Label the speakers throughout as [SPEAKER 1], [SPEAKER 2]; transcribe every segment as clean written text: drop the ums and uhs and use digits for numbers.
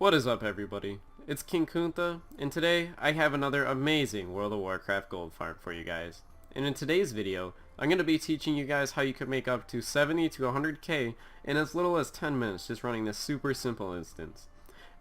[SPEAKER 1] What is up, everybody? It's King Kuntha, and today I have another amazing World of Warcraft gold farm for you guys. And in today's video, I'm going to be teaching you guys how you can make up to 70 to 100k in as little as 10 minutes just running this super simple instance.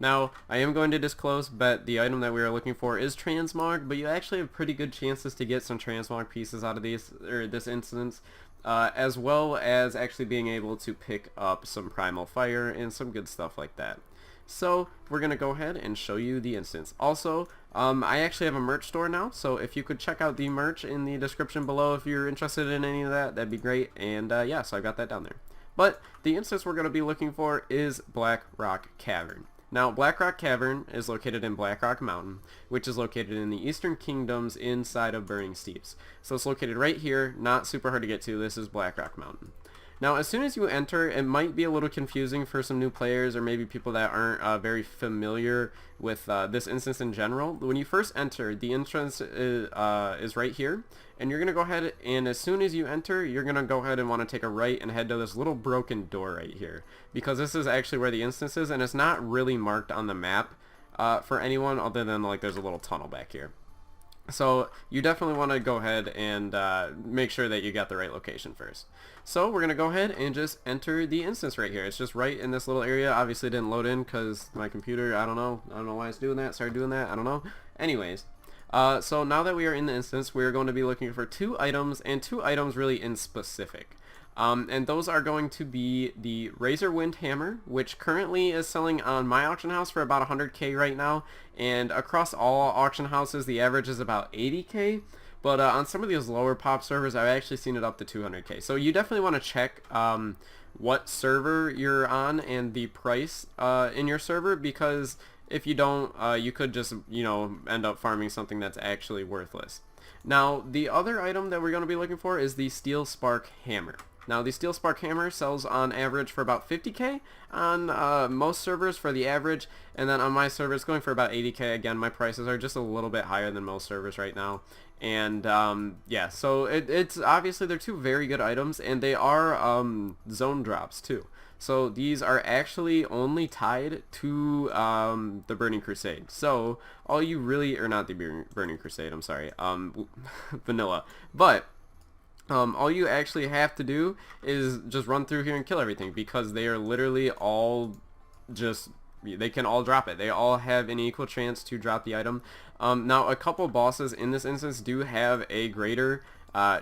[SPEAKER 1] Now, I am going to disclose that the item that we are looking for is transmog, but you actually have pretty good chances to get some transmog pieces out of this instance, as well as actually being able to pick up some primal fire and some good stuff like that. So we're going to go ahead and show you the instance. Also, I actually have a merch store now, so if you could check out the merch in the description below if you're interested in any of that, that'd be great. And yeah, so I got that down there. But the instance we're going to be looking for is Black Rock Cavern. Now, Black Rock Cavern is located in Black Rock Mountain, which is located in the Eastern Kingdoms inside of Burning Steeps. So it's located right here, not super hard to get to. This is Black Rock Mountain. Now, as soon as you enter, it might be a little confusing for some new players or maybe people that aren't very familiar with this instance in general. When you first enter, the entrance is right here, and you're going to go ahead and as soon as you enter, you're going to go ahead and want to take a right and head to this little broken door right here, because this is actually where the instance is, and it's not really marked on the map for anyone other than like there's a little tunnel back here. So you definitely want to go ahead and make sure that you got the right location first. So we're going to go ahead and just enter the instance right here. It's just right in this little area. Obviously it didn't load in because my computer, I don't know why it's doing that. Started doing that, I don't know. Anyways, so now that we are in the instance, we are going to be looking for two items, and two items really in specific. And those are going to be the Razor Wind Hammer, which currently is selling on my auction house for about 100k right now, and across all auction houses the average is about 80k, but on some of these lower pop servers I've actually seen it up to 200k. So you definitely want to check what server you're on and the price in your server, because if you don't, you could just, end up farming something that's actually worthless. Now, the other item that we're going to be looking for is the Steel Spark Hammer. Now, the Steel Spark Hammer sells on average for about 50k on most servers for the average, and then on my server it's going for about 80k. Again, my prices are just a little bit higher than most servers right now. And yeah, so it's obviously they're two very good items, and they are zone drops too. So these are actually only tied to the Burning Crusade. So all you really, or not the Burning Crusade, I'm sorry, vanilla. But all you actually have to do is just run through here and kill everything, because they are literally all just, they can all drop it. They all have an equal chance to drop the item. Now, a couple bosses in this instance do have a greater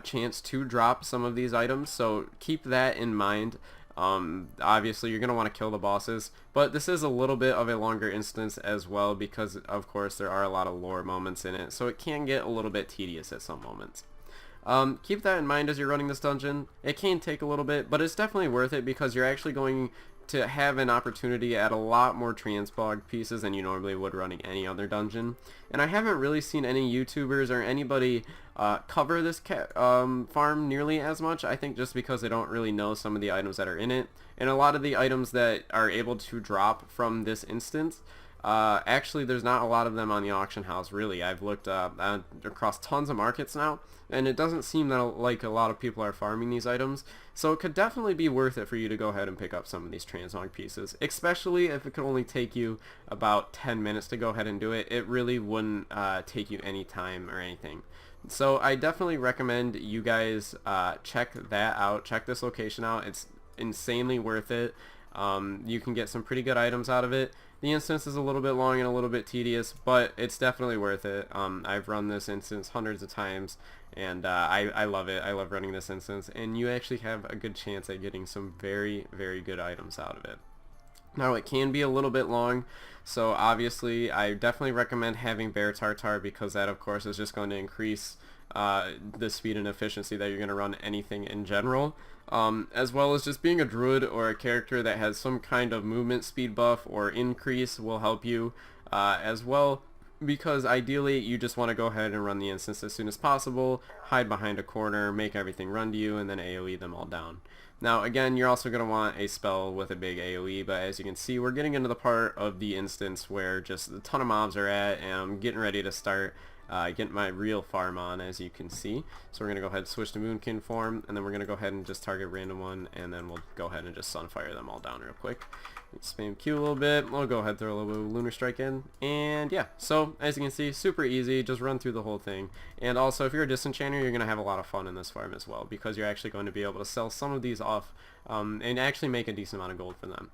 [SPEAKER 1] chance to drop some of these items, so keep that in mind. Obviously you're going to want to kill the bosses, but this is a little bit of a longer instance as well, because of course there are a lot of lore moments in it, so it can get a little bit tedious at some moments. Keep that in mind as you're running this dungeon. It can take a little bit, but it's definitely worth it, because you're actually going to have an opportunity at a lot more transmog pieces than you normally would running any other dungeon. And I haven't really seen any YouTubers or anybody cover this farm nearly as much. I think just because they don't really know some of the items that are in it, and a lot of the items that are able to drop from this instance, actually there's not a lot of them on the auction house really. I've looked across tons of markets now, and it doesn't seem that like a lot of people are farming these items, so it could definitely be worth it for you to go ahead and pick up some of these transmog pieces, especially if it could only take you about 10 minutes to go ahead and do it. It really wouldn't take you any time or anything. So I definitely recommend you guys check that out, check this location out. It's insanely worth it. You can get some pretty good items out of it. The instance is a little bit long and a little bit tedious, but it's definitely worth it. I've run this instance hundreds of times, and I love it. I love running this instance, and you actually have a good chance at getting some very, very good items out of it. Now, it can be a little bit long, so obviously I definitely recommend having Bear Tartar, because that of course is just going to increase the speed and efficiency that you're going to run anything in general, as well as just being a druid or a character that has some kind of movement speed buff or increase will help you as well, because ideally you just want to go ahead and run the instance as soon as possible, hide behind a corner, make everything run to you, and then AoE them all down. Now again, you're also going to want a spell with a big AoE, but as you can see, we're getting into the part of the instance where just a ton of mobs are at, and I'm getting ready to start get my real farm on, as you can see. So we're going to go ahead and switch to Moonkin form, and then we're going to go ahead and just target random one, and then we'll go ahead and just Sunfire them all down real quick. Spam Q a little bit. We'll go ahead and throw a little bit of Lunar Strike in, and yeah, so as you can see, super easy, just run through the whole thing. And also, if you're a disenchanter, you're going to have a lot of fun in this farm as well, because you're actually going to be able to sell some of these off and actually make a decent amount of gold for them.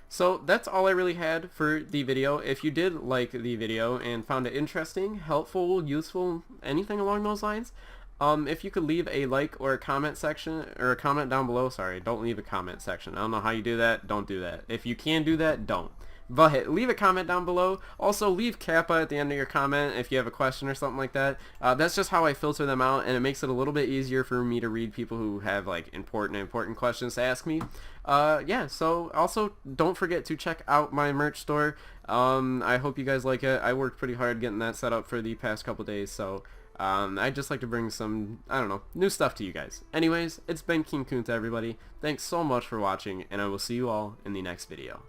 [SPEAKER 1] So that's all I really had for the video. If you did like the video and found it interesting, helpful, useful, anything along those lines, if you could leave a like or a comment section, or a comment down below. Sorry, don't leave a comment section. I don't know how you do that. Don't do that. If you can do that, don't. But leave a comment down below. Also, leave Kappa at the end of your comment if you have a question or something like that. That's just how I filter them out, and it makes it a little bit easier for me to read people who have like important questions to ask me. Yeah, so also don't forget to check out my merch store. I hope you guys like it. I worked pretty hard getting that set up for the past couple days, so I'd just like to bring some, I don't know, new stuff to you guys. Anyways, it's been King Kunta, everybody. Thanks so much for watching, and I will see you all in the next video.